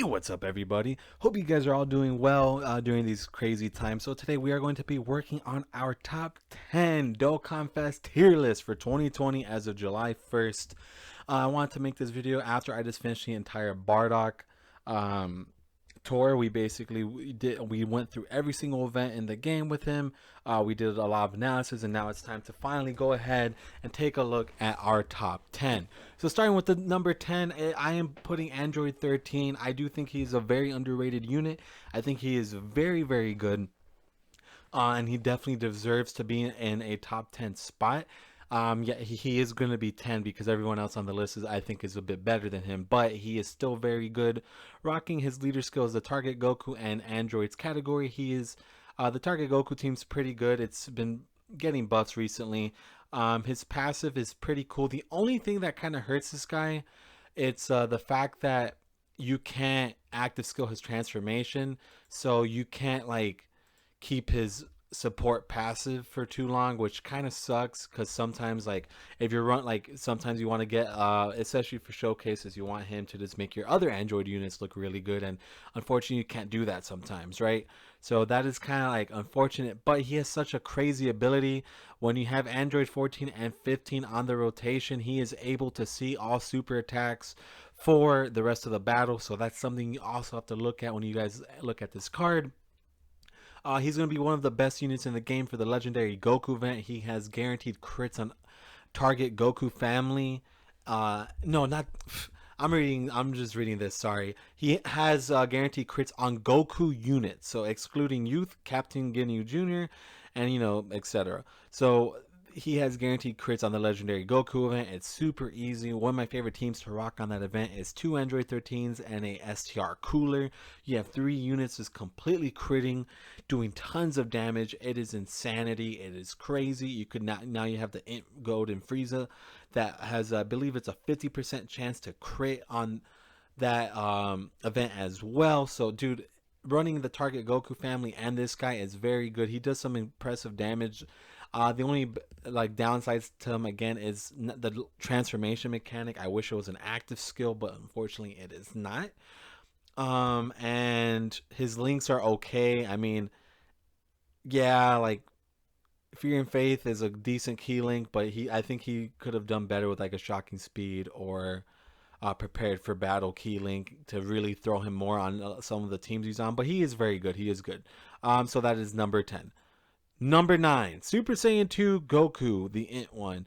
What's up, everybody? Hope you guys are all doing well during these crazy times. So today we are going to be working on our top 10 Dokkan Fest tier list for 2020 as of July 1st. I wanted to make this video after I just finished the entire Bardock um, tour. We went through every single event in the game with him. We did a lot of analysis, and now it's time to finally go ahead and take a look at our top 10. So starting with the number 10, I am putting Android 13. I do think he's a very underrated unit. I think he is very, very good. And he definitely deserves to be in a top 10 spot. Yeah, he is going to be 10 because everyone else on the list I think is a bit better than him, but he is still very good. Rocking his leader skills, the Target Goku and Androids category. He is the Target Goku team's pretty good. It's been getting buffs recently. His passive is pretty cool. The only thing that kind of hurts this guy, it's the fact that you can't active skill his transformation, so you can't like keep his support passive for too long, which kind of sucks because sometimes like if you're sometimes you want to get especially for showcases, you want him to just make your other Android units look really good, and unfortunately you can't do that sometimes, right? So that is kind of like unfortunate, but he has such a crazy ability. When you have Android 14 and 15 on the rotation, he is able to see all super attacks for the rest of the battle, so that's something you also have to look at when you guys look at this card. He's going to be one of the best units in the game for the legendary Goku event. He has guaranteed crits on target Goku family. No, not. I'm just reading this. Sorry. He has guaranteed crits on Goku units, so excluding Youth, Captain Ginyu Jr., and etc. So he has guaranteed crits on the legendary Goku event. It's super easy. One of my favorite teams to rock on that event is 2 Android 13s and a STR cooler. You have 3 units just completely critting, doing tons of damage. It is insanity. It is crazy. You could not, now you have the Int Gold and Frieza that has, I believe it's a 50% chance to crit on that event as well. So dude, running the target Goku family and this guy is very good. He does some impressive damage. The only like downsides to him again is the transformation mechanic. I wish it was an active skill, but unfortunately it is not. And his links are okay. I mean, yeah, like Fear and Faith is a decent key link, but I think he could have done better with like a Shocking Speed or Prepared for Battle key link to really throw him more on some of the teams he's on. But he is very good. He is good. So that is number 10. Number 9, Super Saiyan 2 Goku, the Int one.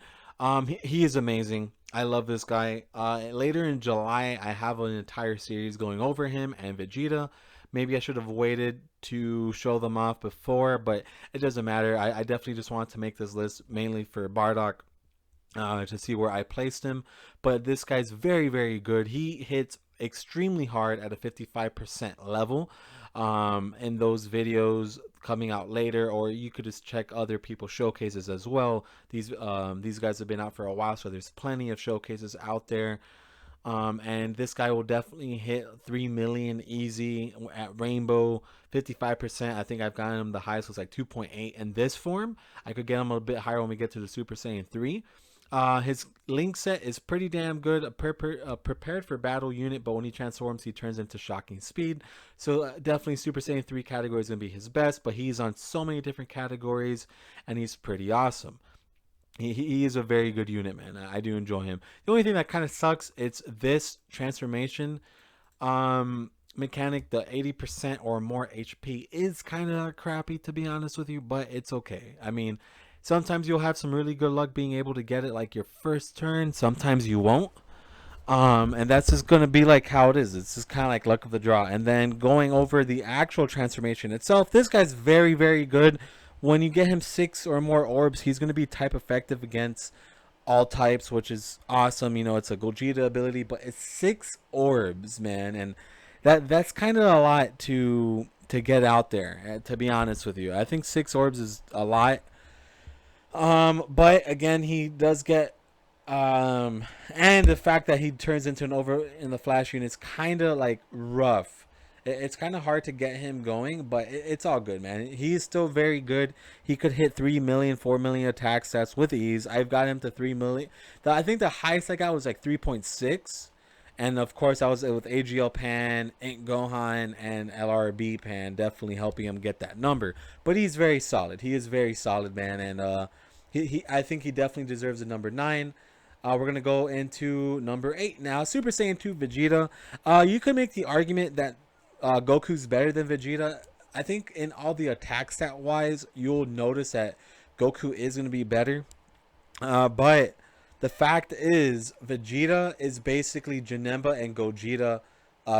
He is amazing. I love this guy. Later in July, I have an entire series going over him and Vegeta. Maybe I should have waited to show them off before, but it doesn't matter. I definitely just wanted to make this list mainly for Bardock to see where I placed him. But this guy's very, very good. He hits extremely hard at a 55% level. In those videos coming out later, or you could just check other people's showcases as well. These guys have been out for a while, so there's plenty of showcases out there. And this guy will definitely hit 3 million easy at Rainbow. 55%. I think I've gotten him the highest was like 2.8 in this form. I could get him a bit higher when we get to the Super Saiyan 3. His link set is pretty damn good. A prepared for battle unit, but when he transforms, he turns into Shocking Speed. So definitely Super Saiyan 3 category is going to be his best, but he's on so many different categories, and he's pretty awesome. He is a very good unit, man. I do enjoy him. The only thing that kind of sucks, it's this transformation mechanic. The 80% or more HP is kind of crappy, to be honest with you, but it's okay. I mean, sometimes you'll have some really good luck being able to get it like your first turn. Sometimes you won't. And that's just going to be like how it is. It's just kind of like luck of the draw. And then going over the actual transformation itself, this guy's very, very good. When you get him 6 or more orbs, he's going to be type effective against all types, which is awesome. It's a Gogeta ability, but it's 6 orbs, man. And that's kind of a lot to get out there, to be honest with you. I think 6 orbs is a lot. But again, he does get and the fact that he turns into an over in the flash unit is kind of like rough. It's kind of hard to get him going, but it's all good, man. He's still very good. He could hit 3 million, 4 million attack stats with ease. I've got him to 3 million. I think the highest I got was like 3.6, And of course, I was with AGL Pan, Ink Gohan, and LRB Pan, definitely helping him get that number. But he's very solid. He is very solid, man, and I think he definitely deserves a number 9. We're gonna go into number 8 now. Super Saiyan 2 Vegeta. You could make the argument that Goku's better than Vegeta. I think in all the attack stat wise, you'll notice that Goku is gonna be better. But the fact is, Vegeta is basically Janemba and Gogeta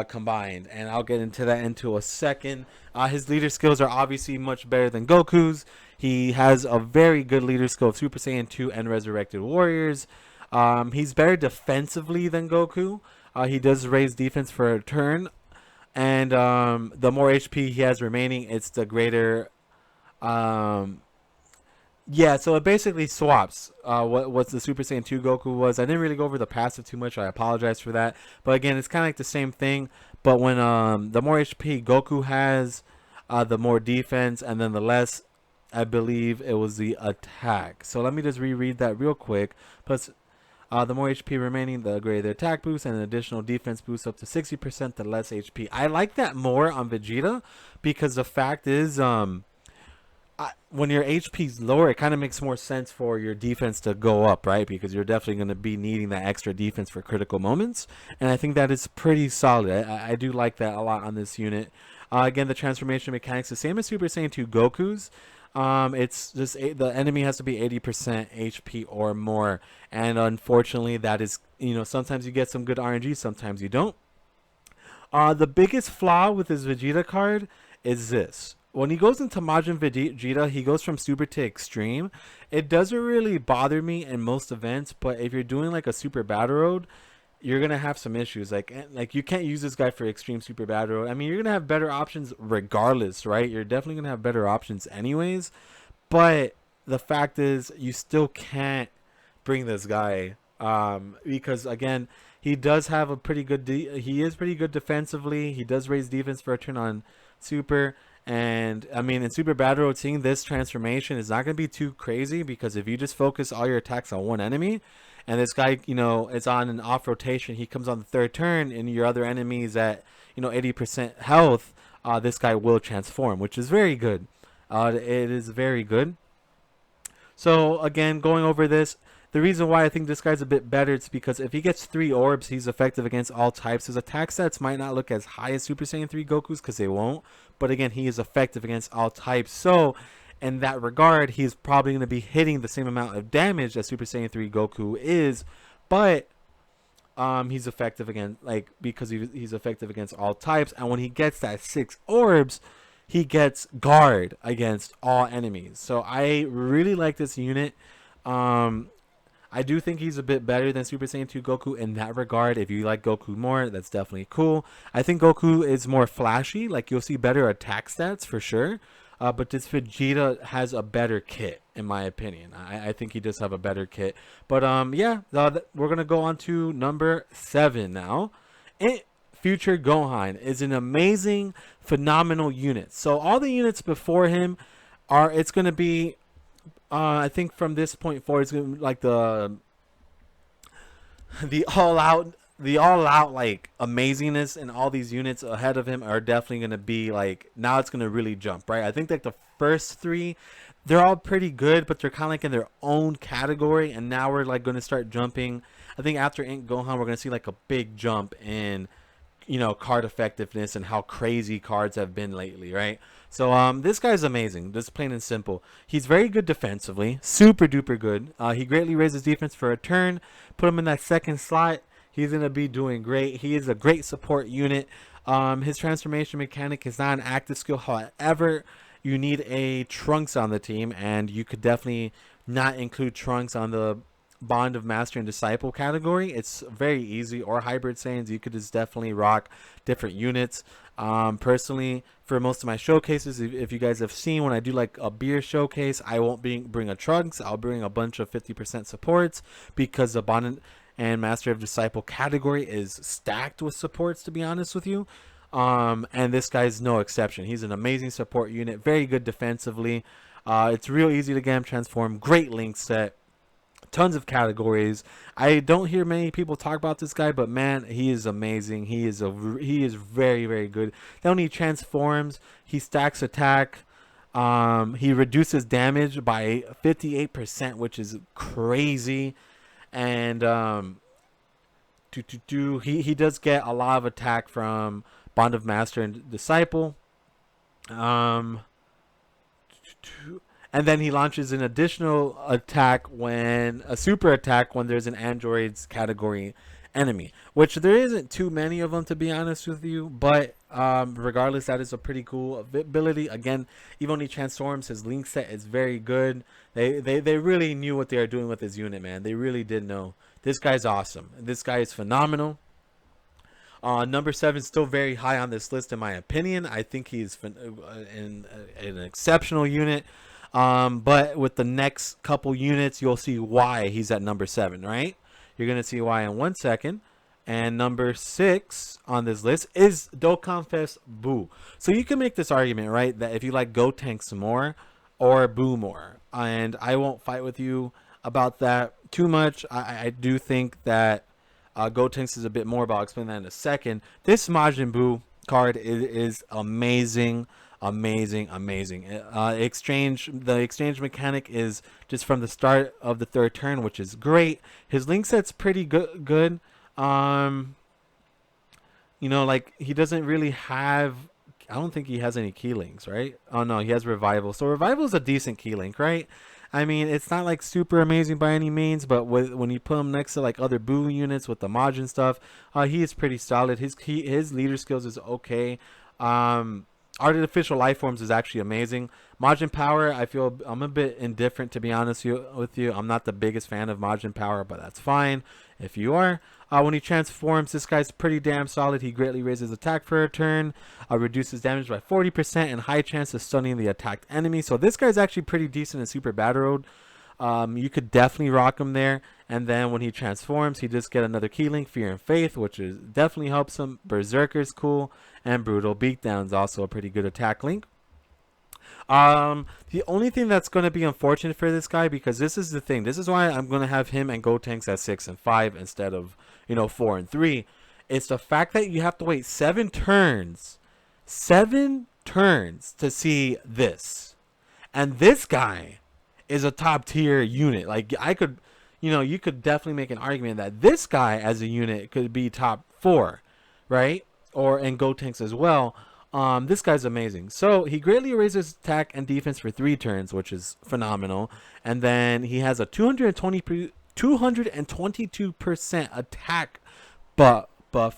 combined, and I'll get into that into a second. His leader skills are obviously much better than Goku's. He has a very good leader skill of Super Saiyan 2 and Resurrected Warriors. He's better defensively than Goku. He does raise defense for a turn, and the more HP he has remaining, it's the greater. Yeah, so it basically swaps what the Super Saiyan 2 Goku was. I didn't really go over the passive too much. I apologize for that. But again, it's kind of like the same thing. But when the more HP Goku has, the more defense, and then the less, I believe it was the attack. So let me just reread that real quick. Plus, the more HP remaining, the greater the attack boost, and an additional defense boost up to 60%, the less HP. I like that more on Vegeta because the fact is, when your HP is lower, it kind of makes more sense for your defense to go up, right? Because you're definitely going to be needing that extra defense for critical moments. And I think that is pretty solid. I do like that a lot on this unit. Again, the transformation mechanics, the same as Super Saiyan 2 Goku's. It's just the enemy has to be 80% HP or more. And unfortunately, that is, sometimes you get some good RNG, sometimes you don't. The biggest flaw with his Vegeta card is this. When he goes into Majin Vegeta, he goes from super to extreme. It doesn't really bother me in most events, but if you're doing like a super battle road, you're gonna have some issues. Like you can't use this guy for extreme super battle road. I mean, you're gonna have better options regardless, right? You're definitely gonna have better options anyways. But the fact is, you still can't bring this guy because again, he does have a pretty good. He is pretty good defensively. He does raise defense for a turn on super. And I mean, in Super Battle Road, seeing this transformation is not going to be too crazy because if you just focus all your attacks on one enemy, and this guy, is on an off rotation, he comes on the third turn, and your other enemy is at 80% health, this guy will transform, which is very good. It is very good. So again, going over this, the reason why I think this guy's a bit better is because if he gets 3 orbs, he's effective against all types. His attack stats might not look as high as Super Saiyan 3 Goku's because they won't. But again, he is effective against all types. So in that regard, he's probably going to be hitting the same amount of damage that Super Saiyan 3 Goku is. But he's effective again, because he's effective against all types. And when he gets that 6 orbs, he gets guard against all enemies. So I really like this unit. I do think he's a bit better than Super Saiyan 2 Goku in that regard. If you like Goku more, that's definitely cool. I think Goku is more flashy. Like, you'll see better attack stats for sure. But this Vegeta has a better kit, in my opinion. I think he does have a better kit. But, yeah, we're going to go on to number 7 now. Future Gohan is an amazing, phenomenal unit. So all the units before him it's going to be... I think from this point forward, it's gonna be like the all out like amazingness, and all these units ahead of him are definitely gonna be like, now it's gonna really jump, right? I think like the first 3, they're all pretty good, but they're kind of like in their own category, and now we're like gonna start jumping. I think after Ink Gohan, we're gonna see like a big jump in card effectiveness and how crazy cards have been lately, right? So this guy's amazing, just plain and simple. He's very good defensively, super duper good. He greatly raises defense for a turn. Put him in that second slot, he's gonna be doing great. He is a great support unit. His transformation mechanic is not an active skill, however, you need a Trunks on the team, and you could definitely not include Trunks on the Bond of Master and Disciple category. It's very easy. Or Hybrid Saiyans, you could just definitely rock different units. Personally, for most of my showcases, if you guys have seen, when I do like a beer showcase, I won't bring a Trunks. I'll bring a bunch of 50% supports because the Bond and Master of Disciple category is stacked with supports, to be honest with you. And this guy's no exception. He's an amazing support unit, very good defensively. It's real easy to get him transformed. Great link set. Tons of categories. I don't hear many people talk about this guy, but man, he is amazing. He is very, very good. Then when he transforms, he stacks attack. He reduces damage by 58%, which is crazy. And he does get a lot of attack from Bond of Master and Disciple. Um, and then he launches an additional attack when a super attack when there's an android's category enemy, which there isn't too many of them, to be honest with you, but regardless, that is a pretty cool ability. Again, even when he transforms, his link set is very good. They really knew what they are doing with his unit, man. They really did know. This guy's awesome. This guy is phenomenal. Number 7 still very high on this list in my opinion. I think he's an exceptional unit. But with the next couple units, you'll see why he's at number 7, right? You're going to see why in 1 second. And number 6 on this list is Dokkan Fest Buu. So you can make this argument, right, that if you like Gotenks more or Buu more. And I won't fight with you about that too much. I do think that Gotenks is a bit more, but I'll explain that in a second. This Majin Buu card is amazing. Amazing. The exchange mechanic is just from the start of the 3rd turn, which is great. His link set's pretty good. Like he doesn't really have, I don't think he has any key links, right? Oh no, he has revival. So revival is a decent key link, right? I mean, it's not like super amazing by any means, but when you put him next to like other Buu units with the Majin stuff, he is pretty solid. His leader skills is okay. Artificial life forms is actually amazing. Majin power, I feel I'm a bit indifferent, to be honest with you. I'm not the biggest fan of Majin power, but that's fine if you are. When he transforms, this guy's pretty damn solid. He greatly raises attack for a turn, reduces damage by 40%, and high chance of stunning the attacked enemy. So this guy's actually pretty decent in Super Battle Road. You could definitely rock him there. And then when he transforms, he just get another key link, Fear and Faith, which is definitely helps him. Berserker's cool, and Brutal Beatdown's also a pretty good attack link. The only thing that's going to be unfortunate for this guy, because this is the thing, this is why I'm going to have him and Gotenks at 6 and 5 instead of 4 and 3. It's the fact that you have to wait 7 turns to see this, and this guy is a top tier unit. Like I could, you could definitely make an argument that this guy as a unit could be top 4, right? And Gotenks as well. This guy's amazing. So he greatly raises attack and defense for 3 turns, which is phenomenal. And then he has a 222% attack buff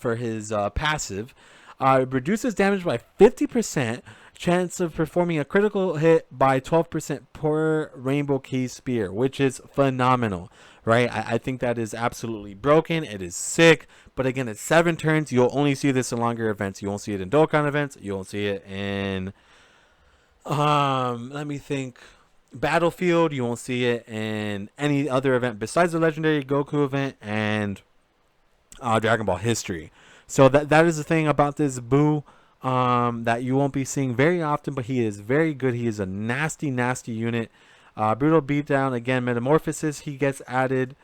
for his passive. Reduces damage by 50%. Chance of performing a critical hit by 12% per Rainbow Key Spear, which is phenomenal, right? I think that is absolutely broken. It is sick. But again, it's 7 turns. You'll only see this in longer events. You won't see it in Dokkan events. You won't see it in, let me think, Battlefield. You won't see it in any other event besides the Legendary Goku event and Dragon Ball History. So that is the thing about this Buu. That you won't be seeing very often, but he is very good. He is a nasty unit. Brutal Beatdown, again, Metamorphosis, he gets added.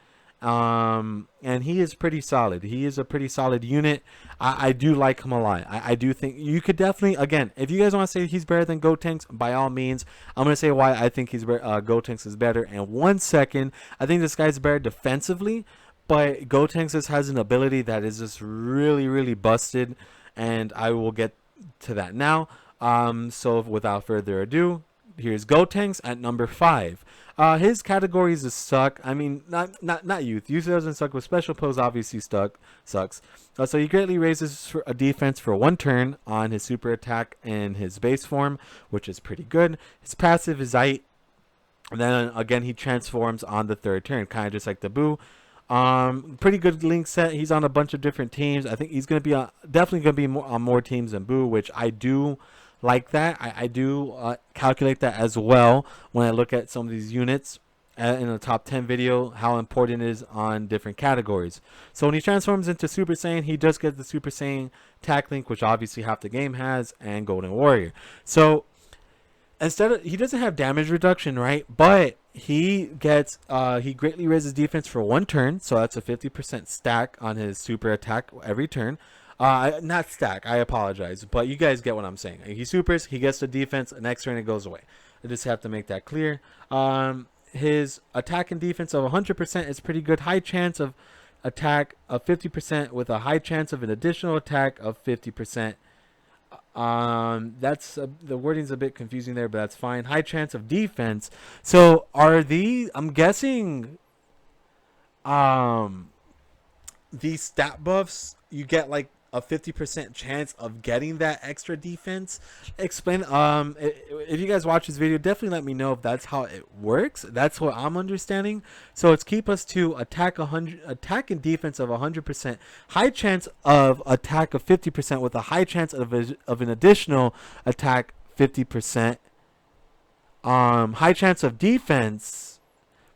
And he is pretty solid. He is a pretty solid unit. I do like him a lot. I do think you could definitely, again, if you guys want to say he's better than Gotenks, by all means, I'm going to say why I think Gotenks is better in 1 second. I think this guy's better defensively, but Gotenks has an ability that is just really busted, and I will get to that now. So without further ado, here's Gotenks at number 5. His categories is suck. I mean, not youth. Youth doesn't suck, but special pose obviously sucks. So he greatly raises a defense for 1 turn on his super attack in his base form, which is pretty good. His passive is Aight. And then again, he transforms on the 3rd turn, kind of just like the Buu. Pretty good link set. He's on a bunch of different teams. I think he's going to be definitely going to be on more teams than Buu, which I do like that. I do calculate that as well when I look at some of these units in the top 10 video, how important it is on different categories. So when he transforms into Super Saiyan, he does get the Super Saiyan attack link, which obviously half the game has, and Golden Warrior. So instead of, he doesn't have damage reduction, right? But he gets he greatly raises defense for 1 turn, so that's a 50% stack on his super attack every turn. Not stack, I apologize, but you guys get what I'm saying. He supers, he gets the defense, next turn it goes away. I just have to make that clear. His attack and defense of 100% is pretty good. High chance of attack of 50% with a high chance of an additional attack of 50%. That's the wording's a bit confusing there, but that's fine. High chance of defense. So are these? I'm guessing. Um, these stat buffs, you get like a 50% chance of getting that extra defense. Explain. If you guys watch this video, definitely let me know if that's how it works. That's what I'm understanding. So it's keep us to attack 100, attack and defense of 100%, high chance of attack of 50% with a high chance of an additional attack 50%. High chance of defense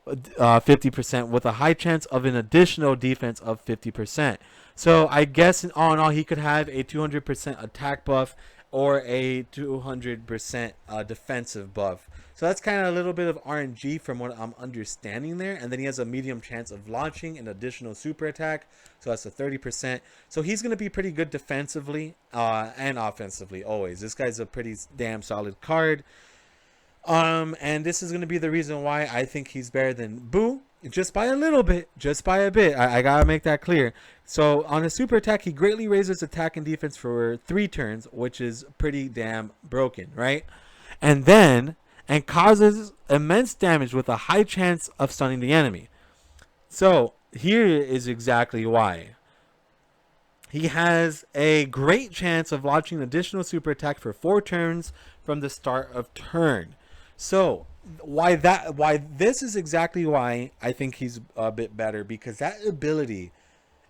50% with a high chance of an additional defense of 50%. So I guess all in all, he could have a 200% attack buff or a 200% defensive buff. So that's kind of a little bit of RNG from what I'm understanding there. And then he has a medium chance of launching an additional super attack. So that's a 30%. So he's going to be pretty good defensively and offensively always. This guy's a pretty damn solid card. And this is going to be the reason why I think he's better than Boo. Just by a little bit. Just by a bit. I gotta make that clear. So on his super attack, he greatly raises attack and defense for 3 turns, which is pretty damn broken, right? And causes immense damage with a high chance of stunning the enemy. So here is exactly why. He has a great chance of launching an additional super attack for 4 turns from the start of turn. So why this is exactly why I think he's a bit better, because that ability,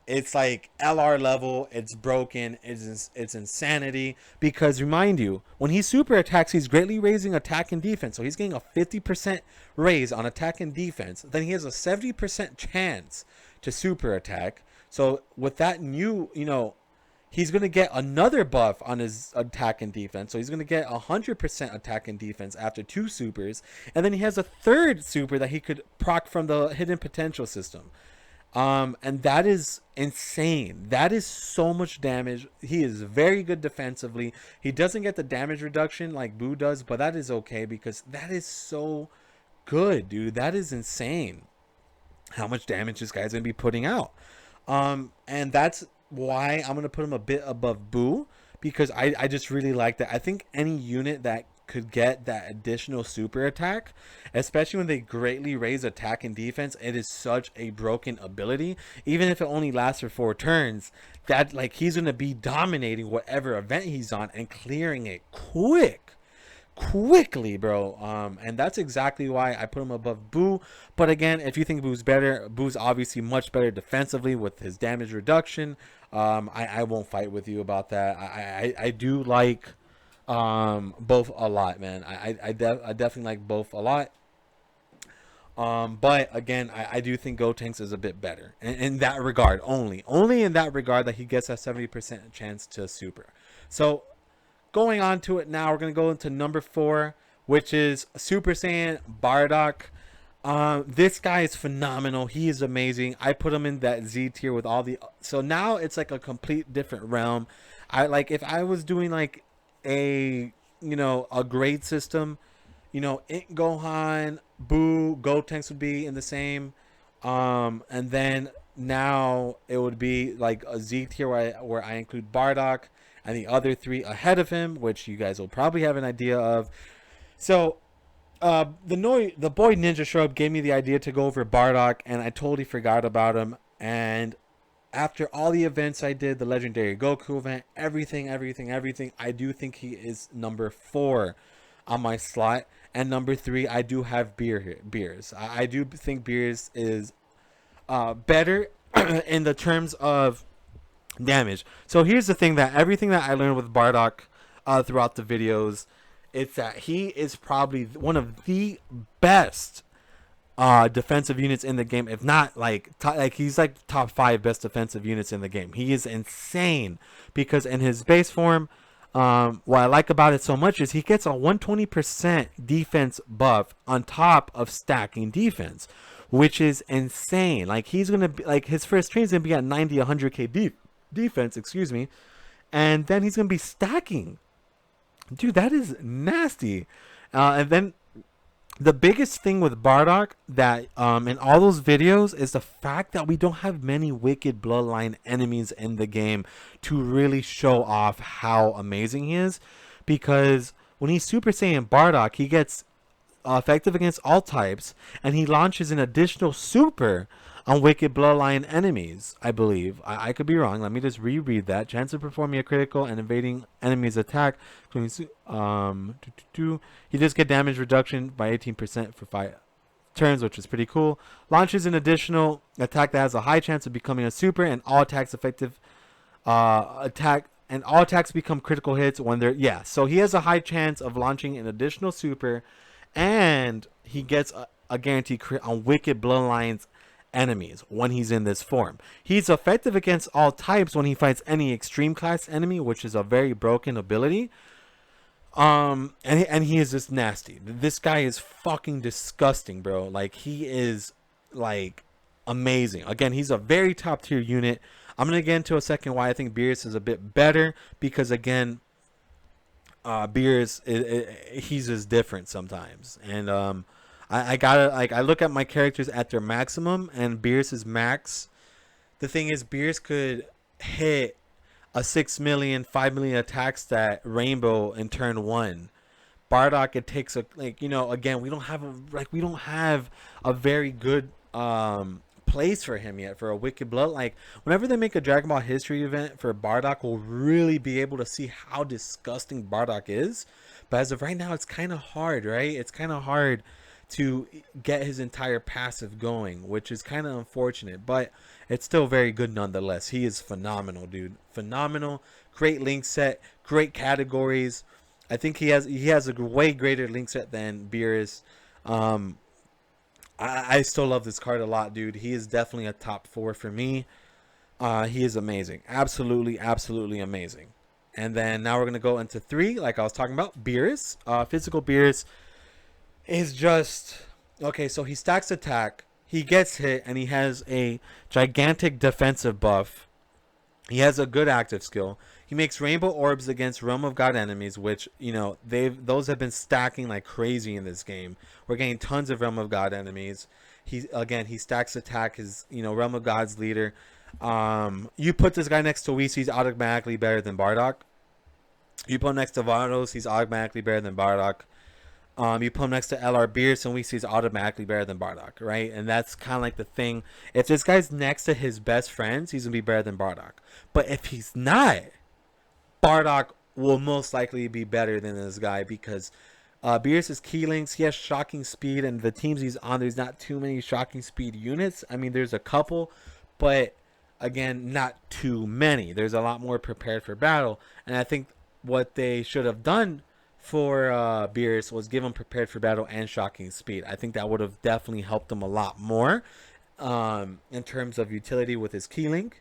it's like LR level, it's broken, it's insanity. Because remind you, when he super attacks, he's greatly raising attack and defense, so he's getting a 50% raise on attack and defense. Then he has a 70% chance to super attack. So with that new, he's going to get another buff on his attack and defense. So he's going to get 100% attack and defense after 2 supers. And then he has a 3rd super that he could proc from the hidden potential system. And that is insane. That is so much damage. He is very good defensively. He doesn't get the damage reduction like Boo does, but that is okay because that is so good, dude. That is insane how much damage this guy's going to be putting out. And that's why I'm going to put him a bit above Boo, because I just really like that. I think any unit that could get that additional super attack, especially when they greatly raise attack and defense, it is such a broken ability. Even if it only lasts for 4 turns, that like he's going to be dominating whatever event he's on and clearing it quickly, bro. And that's exactly why I put him above Boo. But again, if you think Boo's better, Boo's obviously much better defensively with his damage reduction. I won't fight with you about that. I do like both a lot, man. I definitely like both a lot. But again, I do think Gotenks is a bit better in that regard. Only in that regard that he gets a 70% chance to super. So going on to it now, we're going to go into number 4, which is Super Saiyan Bardock. This guy is phenomenal. He is amazing. I put him in that Z tier with all the... So now it's like a complete different realm. If I was doing like a grade system, Gohan, Boo, Gotenks would be in the same. And then now it would be like a Z tier where I include Bardock and the other 3 ahead of him, which you guys will probably have an idea of. So the boy Ninja showed up, gave me the idea to go over Bardock, and I totally forgot about him. And after all the events I did, the legendary Goku event, everything, I do think he is number 4 on my slot. And number 3, I do have Beerus. I do think Beerus is better in the terms of damage. So here's the thing, that everything that I learned with Bardock throughout the videos, it's that he is probably one of the best defensive units in the game, if not he's like top 5 best defensive units in the game. He is insane because in his base form, What I like about it so much is he gets a 120% defense buff on top of stacking defense, which is insane. Like he's gonna be like his first train's gonna be at 90, 100k defense, excuse me, and then he's gonna be stacking. Dude, that is nasty. And then the biggest thing with Bardock that in all those videos is the fact that we don't have many wicked bloodline enemies in the game to really show off how amazing he is, because when he's Super Saiyan Bardock, he gets effective against all types, and he launches an additional super on wicked bloodline enemies, I believe. I could be wrong. Let me just reread that. Chance of performing a critical and evading enemy's attack. He just get damage reduction by 18% for 5 turns, which is pretty cool. Launches an additional attack that has a high chance of becoming a super, and all attacks effective attack and all attacks become critical hits when they're so he has a high chance of launching an additional super, and he gets a guaranteed crit on wicked bloodlines enemies when he's in this form. He's effective against all types when he fights any extreme class enemy, which is a very broken ability. And he is just nasty. This guy is fucking disgusting, bro. Like he is like amazing. Again, he's a very top tier unit. I'm gonna get into a second why I think Beerus is a bit better, because again, Beerus he's just different sometimes, and I gotta I look at my characters at their maximum, and Beerus's max. The thing is, Beerus could hit a 6 million, 5 million attack stat Rainbow in turn 1. Bardock, it takes a again, we don't have a very good place for him yet for a wicked blood. Like whenever they make a Dragon Ball history event for Bardock, we'll really be able to see how disgusting Bardock is. But as of right now, it's kind of hard, right? It's kind of hard to get his entire passive going, which is kind of unfortunate, but it's still very good nonetheless. He is phenomenal, dude. Phenomenal. Great link set, great categories. I think he has a way greater link set than Beerus. I still love this card a lot, dude. He is definitely a top 4 for me. He is amazing. Absolutely, absolutely amazing. And then now we're going to go into 3, like I was talking about, Beerus. Physical Beerus is just okay. So he stacks attack, he gets hit, and he has a gigantic defensive buff. He has a good active skill. He makes rainbow orbs against Realm of God enemies, which those have been stacking like crazy in this game. We're getting tons of Realm of God enemies. He stacks attack, his Realm of God's leader. You put this guy next to Whis, he's automatically better than Bardock. You put him next to Vados, he's automatically better than Bardock. You put him next to LR Beerus, and we see he's automatically better than Bardock, right? And that's kind of like the thing. If this guy's next to his best friends, he's going to be better than Bardock. But if he's not, Bardock will most likely be better than this guy, because Beerus is key links. He has shocking speed, and the teams he's on, there's not too many shocking speed units. I mean, there's a couple, but again, not too many. There's a lot more prepared for battle. And I think what they should have done for Beerus was give him prepared for battle and shocking speed. I think that would have definitely helped him a lot more in terms of utility with his key link.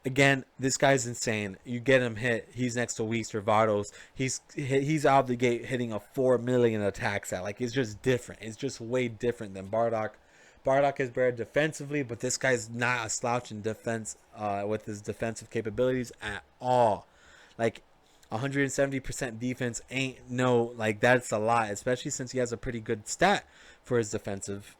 Again, this guy's insane. You get him hit, he's next to Whis or Vados. He's out the gate hitting a 4 million attack stat. Like, it's just different. It's just way different than Bardock. Bardock is better defensively, but this guy's not a slouch in defense with his defensive capabilities at all. Like, 170% defense ain't that's a lot, especially since he has a pretty good stat for his defensive.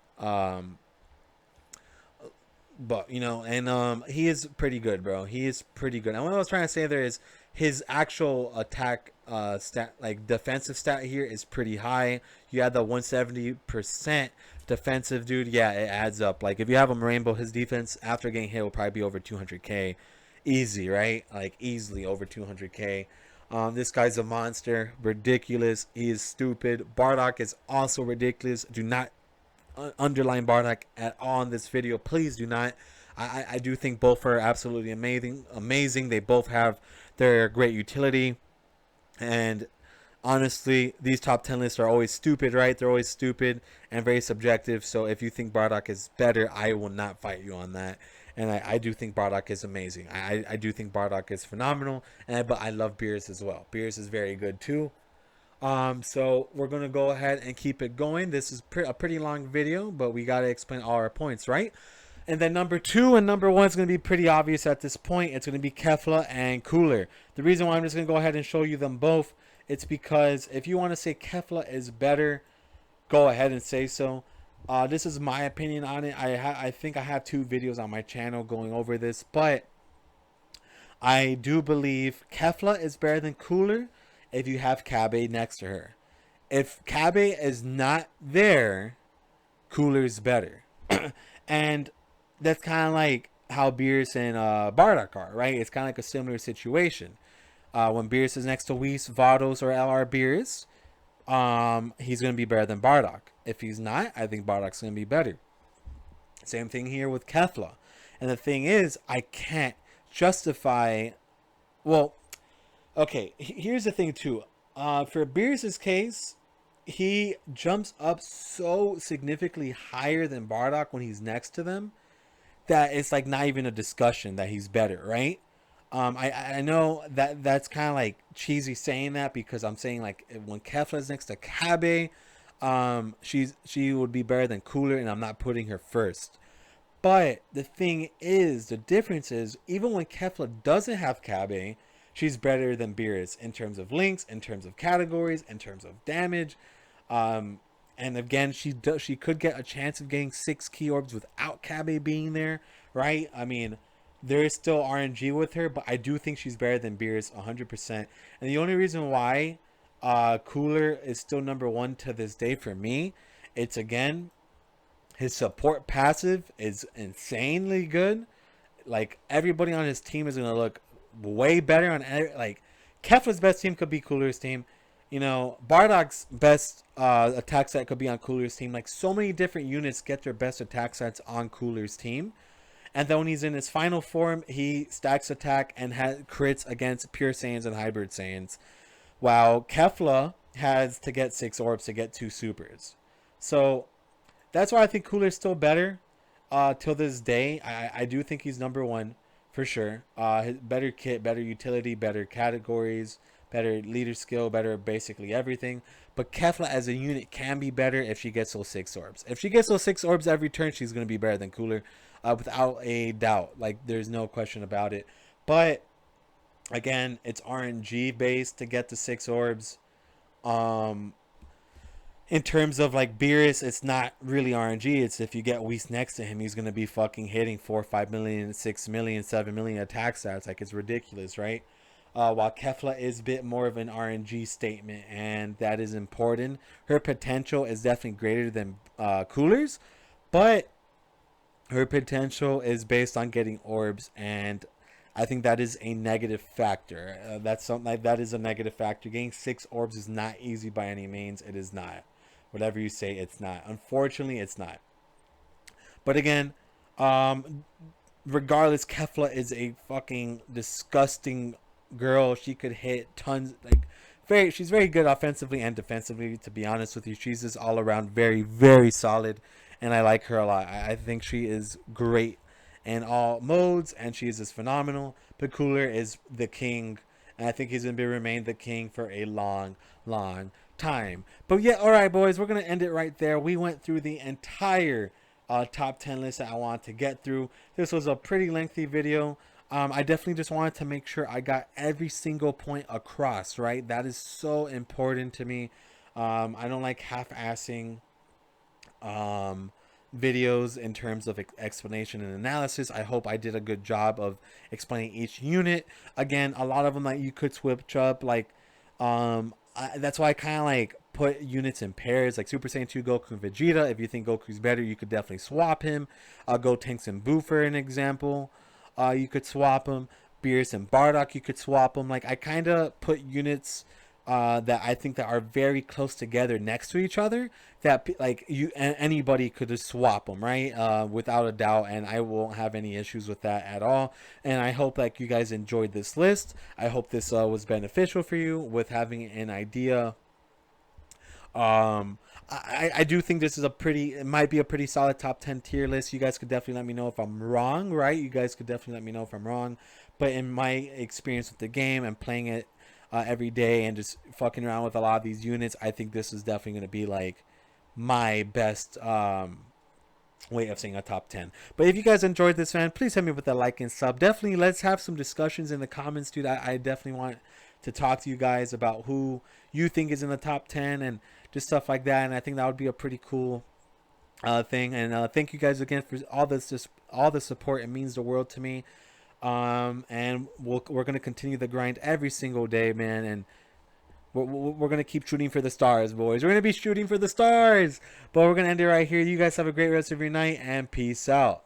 But he is pretty good, bro. He is pretty good. And what I was trying to say there is his actual attack stat, like defensive stat here, is pretty high. You add the 170% defensive, dude. Yeah, it adds up. Like if you have him rainbow, his defense after getting hit will probably be over 200k, easy, right? Like easily over 200k. This guy's a monster, ridiculous. He is stupid. Bardock is also ridiculous. Do not underline Bardock at all in this video. Please do not. I do think both are absolutely amazing. They both have their great utility. And honestly, these top 10 lists are always stupid, right? They're always stupid and very subjective. So if you think Bardock is better, I will not fight you on that. and I do think Bardock is amazing. I do think Bardock is phenomenal, but I love Beerus as well. Beerus is very good too. So we're gonna go ahead and keep it going. This is a pretty long video, but we gotta explain all our points, right? And then number 2 and number 1 is going to be pretty obvious at this point. It's going to be Kefla and Cooler. The reason why I'm just going to go ahead and show you them both, it's because if you want to say Kefla is better, go ahead and say so. This is my opinion on it. I think I have 2 videos on my channel going over this, but I do believe Kefla is better than Cooler if you have Kabe next to her. If Kabe is not there, Cooler is better. And that's kind of like how Beerus and Bardock are, right? It's kind of like a similar situation. When Beerus is next to Whis, Vados, or LR Beerus, he's going to be better than Bardock. If he's not, I think Bardock's going to be better. Same thing here with Kefla. And the thing is, I can't justify... Well, okay, here's the thing too. For Beerus's case, he jumps up so significantly higher than Bardock when he's next to them that it's like not even a discussion that he's better, right? I know that that's kind of like cheesy saying that, because I'm saying like when Kefla's next to Kabe, she would be better than Cooler, and I'm not putting her first. But the thing is, the difference is, even when Kefla doesn't have Kabe, she's better than Beerus in terms of links, in terms of categories, in terms of damage. And again, she could get a chance of getting 6 key orbs without Kabe being there, right? I mean, there is still RNG with her, but I do think she's better than Beerus 100%. And the only reason why Cooler is still number 1 to this day for me, it's again, his support passive is insanely good. Like, everybody on his team is going to look way better on, like, Kefla's best team could be Cooler's team. You know, Bardock's best attack set could be on Cooler's team. Like, so many different units get their best attack sets on Cooler's team. And then when he's in his final form, he stacks attack and has crits against pure Saiyans and hybrid Saiyans. While Kefla has to get 6 orbs to get 2 supers. So that's why I think Cooler's still better till this day. I do think he's number 1 for sure. His better kit, better utility, better categories, better leader skill, better basically everything. But Kefla as a unit can be better if she gets those 6 orbs. If she gets those 6 orbs every turn, she's going to be better than Cooler, without a doubt. Like, there's no question about it. But again, it's RNG based to get the 6 orbs. In terms of like Beerus, it's not really RNG. It's if you get Whis next to him, he's going to be fucking hitting 4, 5 million, 6 million, 7 million attack stats. Like, it's ridiculous, right? While Kefla is a bit more of an RNG statement, and that is important. Her potential is definitely greater than Cooler's, but her potential is based on getting orbs, and I think that is a negative factor. That's something like that is a negative factor. Getting 6 orbs is not easy by any means. It is not. Whatever you say, it's not. Unfortunately, it's not. But again, regardless, Kefla is a fucking disgusting girl. She could hit tons. Like, she's very good offensively and defensively, to be honest with you. She's just all around very, very solid, and I like her a lot. I think she is great in all modes, and she is just phenomenal. But Cooler is the king, and I think he's going to remain the king for a long, long time. But yeah, all right, boys, we're going to end it right there. We went through the entire top 10 list that I wanted to get through. This was a pretty lengthy video. I definitely just wanted to make sure I got every single point across, right? That is so important to me. I don't like half-assing videos in terms of explanation and analysis. I hope I did a good job of explaining each unit. Again, a lot of them that you could switch up, like that's why I kind of like put units in pairs, like Super Saiyan 2 Goku and Vegeta. If you think Goku's better, you could definitely swap him. Go Tanks and Boo for an example. You could swap them. Beerus and Bardock, you could swap them. Like, I kind of put units that I think that are very close together next to each other, that like anybody could just swap them, right? Without a doubt, and I won't have any issues with that at all. And I hope like you guys enjoyed this list. I hope this was beneficial for you with having an idea I do think this is it might be a pretty solid top 10 tier list. You guys could definitely let me know if I'm wrong, right? You guys could definitely let me know if I'm wrong. But in my experience with the game and playing it every day and just fucking around with a lot of these units, I think this is definitely going to be like my best way of saying a top 10. But if you guys enjoyed this, man, please hit me with a like and sub. Definitely let's have some discussions in the comments, dude. I definitely want to talk to you guys about who you think is in the top 10 and just stuff like that. And I think that would be a pretty cool thing. And thank you guys again for all the support. It means the world to me. And we're gonna continue the grind every single day, man. And we're gonna keep shooting for the stars, boys. We're gonna be shooting for the stars. But we're gonna end it right here. You guys have a great rest of your night and peace out.